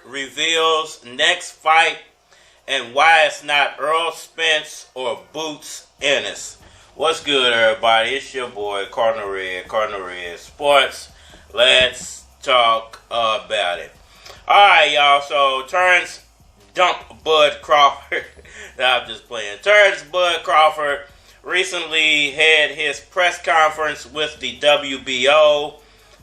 reveals next fight and why it's not Errol Spence or Boots Ennis. What's good, everybody? It's your boy, Cardinal Red Sports. Let's talk about it. Alright, y'all. So, Terence Bud Crawford. I'm just playing. Terence Bud Crawford recently had his press conference with the WBO.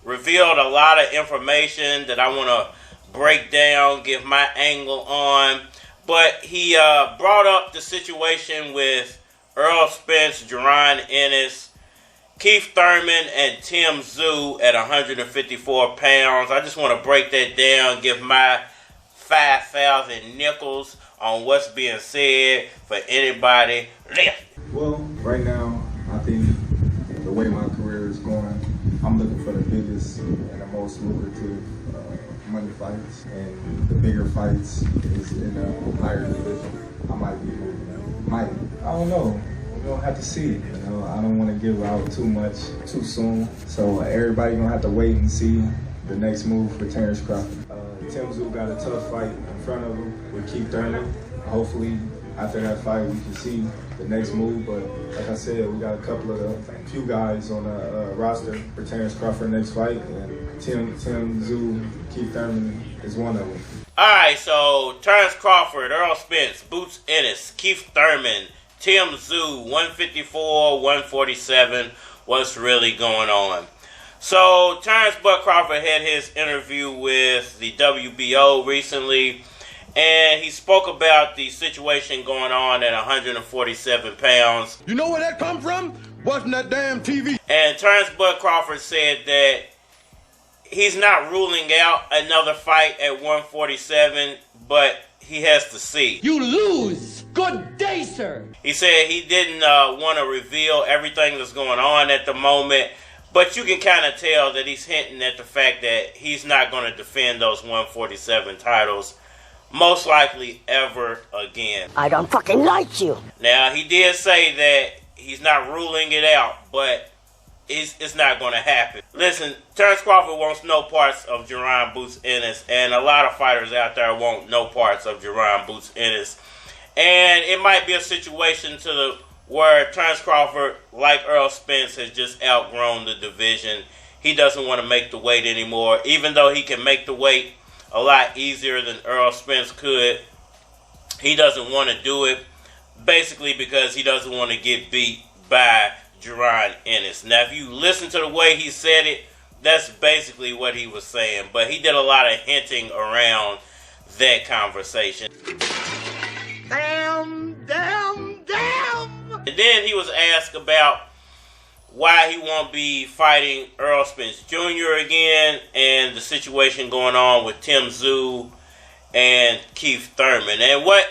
Revealed a lot of information that I want to break down, give my angle on. But he brought up the situation with Errol Spence, Jerron Ennis, Keith Thurman, and Tim Tszyu at 154 pounds. I just want to break that down, give my 5,000 nickels on what's being said for anybody listening. Well, right now, I think the way my career is going, I'm looking for the biggest and the most lucrative money fights, and the bigger fights is in a higher division. I might be moving up. I don't know. We're gonna have to see. I don't want to give out too much too soon. So everybody gonna have to wait and see the next move for Terence Crawford. Tim Tszyu got a tough fight in front of him with Keith Thurman. Hopefully, after that fight, we can see the next move. But like I said, we got a couple of few guys on the roster for Terence Crawford next fight, and Tim Tszyu, Keith Thurman is one of them. All right, so Terence Crawford, Errol Spence, Boots Ennis, Keith Thurman, Tim Tszyu, 154, 147. What's really going on? So Terence Bud Crawford had his interview with the WBO recently, and he spoke about the situation going on at 147 pounds. You know where that come from? Watching that damn TV. And Terence Bud Crawford said that he's not ruling out another fight at 147, but he has to see. You lose. Good day, sir. He said he didn't want to reveal everything that's going on at the moment, but you can kind of tell that he's hinting at the fact that he's not going to defend those 147 titles, most likely ever again. I don't fucking like you. Now, he did say that he's not ruling it out, but it's not going to happen. Listen, Terence Crawford wants no parts of Jerron Boots Ennis, and a lot of fighters out there want no parts of Jerron Boots Ennis. And it might be a situation where Terence Crawford, like Errol Spence, has just outgrown the division. He doesn't want to make the weight anymore, even though he can make the weight a lot easier than Errol Spence could. He doesn't want to do it, basically because he doesn't want to get beat by Jerron Ennis. Now, if you listen to the way he said it, that's basically what he was saying. But he did a lot of hinting around that conversation. Damn. And then he was asked about why he won't be fighting Errol Spence Jr. again, and the situation going on with Tim Tszyu and Keith Thurman. And what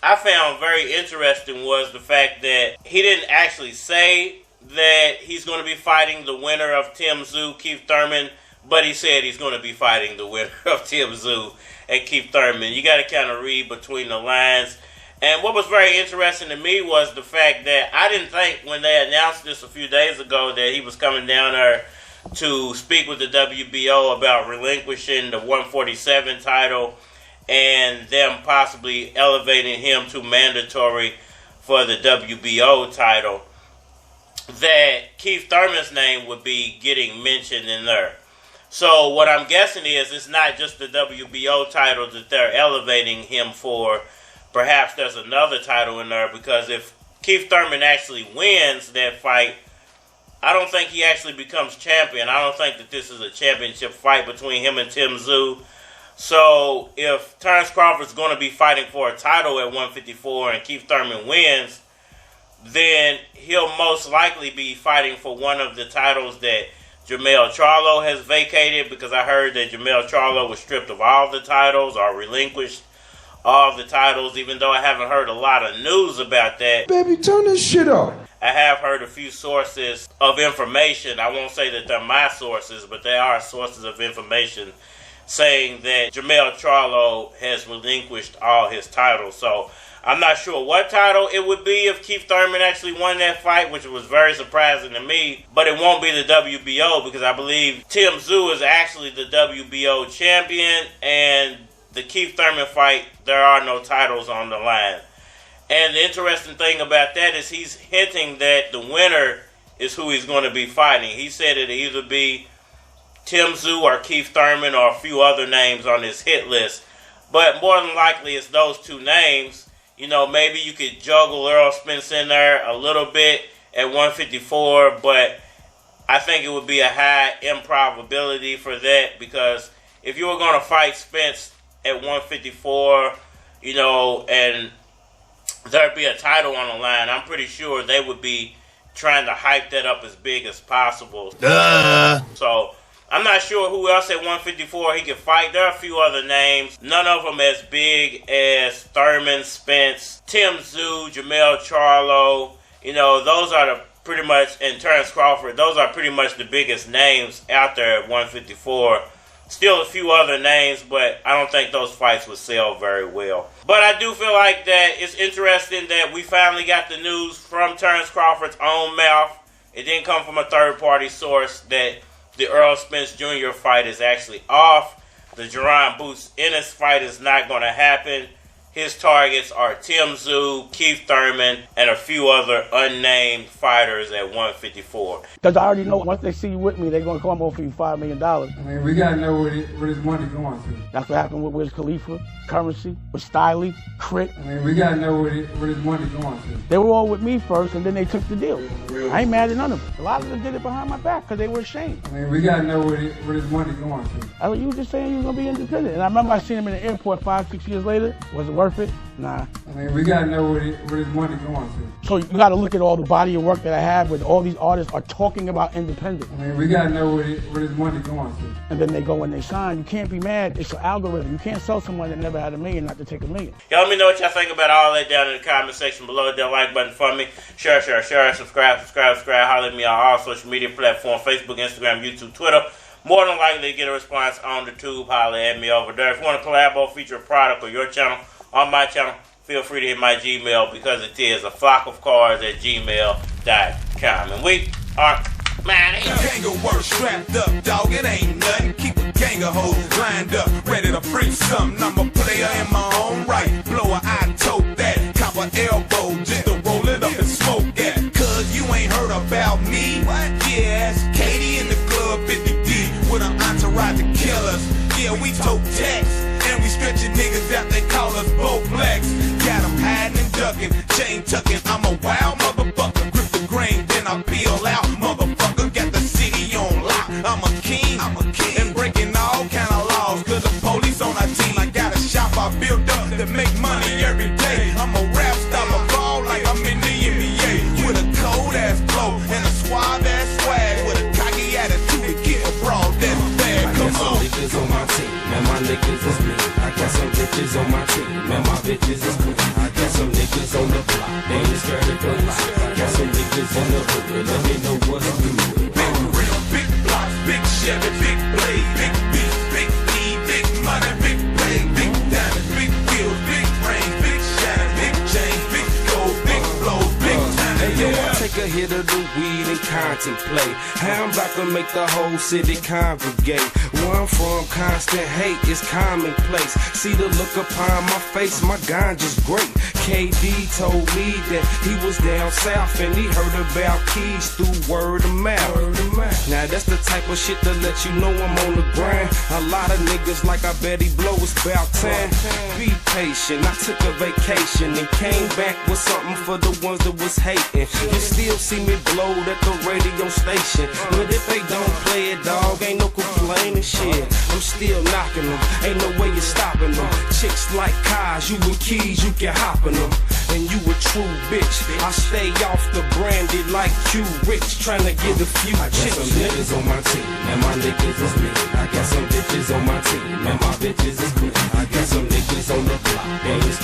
I found very interesting was the fact that he didn't actually say that he's going to be fighting the winner of Tim Tszyu, Keith Thurman, but he said he's going to be fighting the winner of Tim Tszyu and Keith Thurman. You got to kind of read between the lines. And what was very interesting to me was the fact that I didn't think when they announced this a few days ago that he was coming down there to speak with the WBO about relinquishing the 147 title and them possibly elevating him to mandatory for the WBO title, that Keith Thurman's name would be getting mentioned in there. So what I'm guessing is it's not just the WBO title that they're elevating him for. Perhaps there's another title in there, because if Keith Thurman actually wins that fight, I don't think he actually becomes champion. I don't think that this is a championship fight between him and Tim Tszyu. So if Terence Crawford's going to be fighting for a title at 154 and Keith Thurman wins, then he'll most likely be fighting for one of the titles that Jermell Charlo has vacated, because I heard that Jermell Charlo was stripped of all the titles or relinquished all of the titles, even though I haven't heard a lot of news about that. Baby, turn this shit off. I have heard a few sources of information. I won't say that they're my sources, but they are sources of information saying that Jermell Charlo has relinquished all his titles. So I'm not sure what title it would be if Keith Thurman actually won that fight, which was very surprising to me. But it won't be the WBO, because I believe Tim Tszyu is actually the WBO champion, and the Keith Thurman fight, there are no titles on the line. And the interesting thing about that is he's hinting that the winner is who he's going to be fighting. He said it'll either be Tim Tszyu or Keith Thurman or a few other names on his hit list. But more than likely it's those two names. You know, maybe you could juggle Errol Spence in there a little bit at 154, but I think it would be a high improbability for that, because if you were going to fight Spence at 154, you know, and there'd be a title on the line, I'm pretty sure they would be trying to hype that up as big as possible. So I'm not sure who else at 154 he could fight. There are a few other names, none of them as big as Thurman, Spence, Tim Tszyu, Jamel Charlo. You know, those are the pretty much, and Terence Crawford, those are pretty much the biggest names out there at 154. Still a few other names, but I don't think those fights would sell very well. But I do feel like that it's interesting that we finally got the news from Terence Crawford's own mouth. It didn't come from a third-party source that the Errol Spence Jr. fight is actually off. The Jerron Boots Ennis fight is not going to happen. His targets are Tim Tszyu, Keith Thurman, and a few other unnamed fighters at 154. Because I already know once they see you with me, they're going to come over for you $5 million. I mean, we got to know where his money going to. That's what happened with Wiz Khalifa, Currency, with Stiley, Crit. I mean, we got to know where his money going to. They were all with me first, and then they took the deal. I ain't mad at none of them. A lot of them did it behind my back because they were ashamed. I mean, we got to know where his money going to. You were just saying you were going to be independent. And I remember I seen him in the airport 5-6 years later. Was it worth it? Nah. I mean, we got to know where his money going to. So you got to look at all the body of work that I have where all these artists are talking about independent. I mean, we got to know where his money going to. And then they go and they sign. You can't be mad. It's an algorithm. You can't sell someone that never had $1 million not to take $1 million. Y'all let me know what y'all think about all that down in the comment section below. Hit that like button for me. Share, subscribe. Holler at me on all social media platforms, Facebook, Instagram, YouTube, Twitter. More than likely to get a response on the tube. Holler at me over there. If you want to collab or feature a product or your channel on my channel, feel free to hit my Gmail, because it is a flock of cards at gmail.com. And we are Manny. Gang of work strapped up, dog, it ain't nothing. Keep a gang of hoes lined up, ready to bring something. I'm a player in my own right. Blow a eye, tote that. Cop an elbow just to roll it up and smoke that. Cause you ain't heard about me. What? Yeah, it's Katie in the club 50D with an entourage of killers. Yeah, we tote texts. And we stretching niggas out, they call us both blacks. Got them hiding and ducking, chain tucking. I'm a wild motherfucker. Grip the grain, then I peel out. Motherfucker, got the city on lock. I'm a king. And breaking all kind of laws. Cause the police on our team. I got a shop I built up that make money every day. I'm a rap star, a ball like I'm in the NBA. With a cold ass flow and a suave ass swag. With a cocky attitude to get a broad that's bad. Come on. Niggas on my team, man, my niggas is me. I got some bitches on my team, man, my bitches is cool. I got some niggas on the block, they ain't scared of police. I got some niggas in the hood, let me know what's good. Big real, big blocks, big Chevy, big blade, big beat, big E, big money, big play, big diamonds, big wheels, big brains, big shine, big chains, big gold, big flows, big time. Hey, yo, I take a hit of the weed and contemplate how I'm about to make the whole city congregate. Where I'm from, constant hate is commonplace. See the look upon my face, my ganja's great. KD told me that he was down south and he heard about keys through word of mouth. Now that's the type of shit to let you know I'm on the grind. A lot of niggas like I bet he blow, it's about time. Be patient, I took a vacation and came back with something for the ones that was hating. You still see me blowed at the radio station, but if they don't play it, dog, ain't no complaining shit. I'm still knocking them, ain't no way you're stopping them. Chicks like cars, you with keys, you can hop in them. And you a true bitch, I stay off the brandy like you rich, trying to get a few chicks. I got some niggas on my team, and my niggas is me. I got some bitches on my team, and my bitches is cool. I got some niggas on the block, they ain't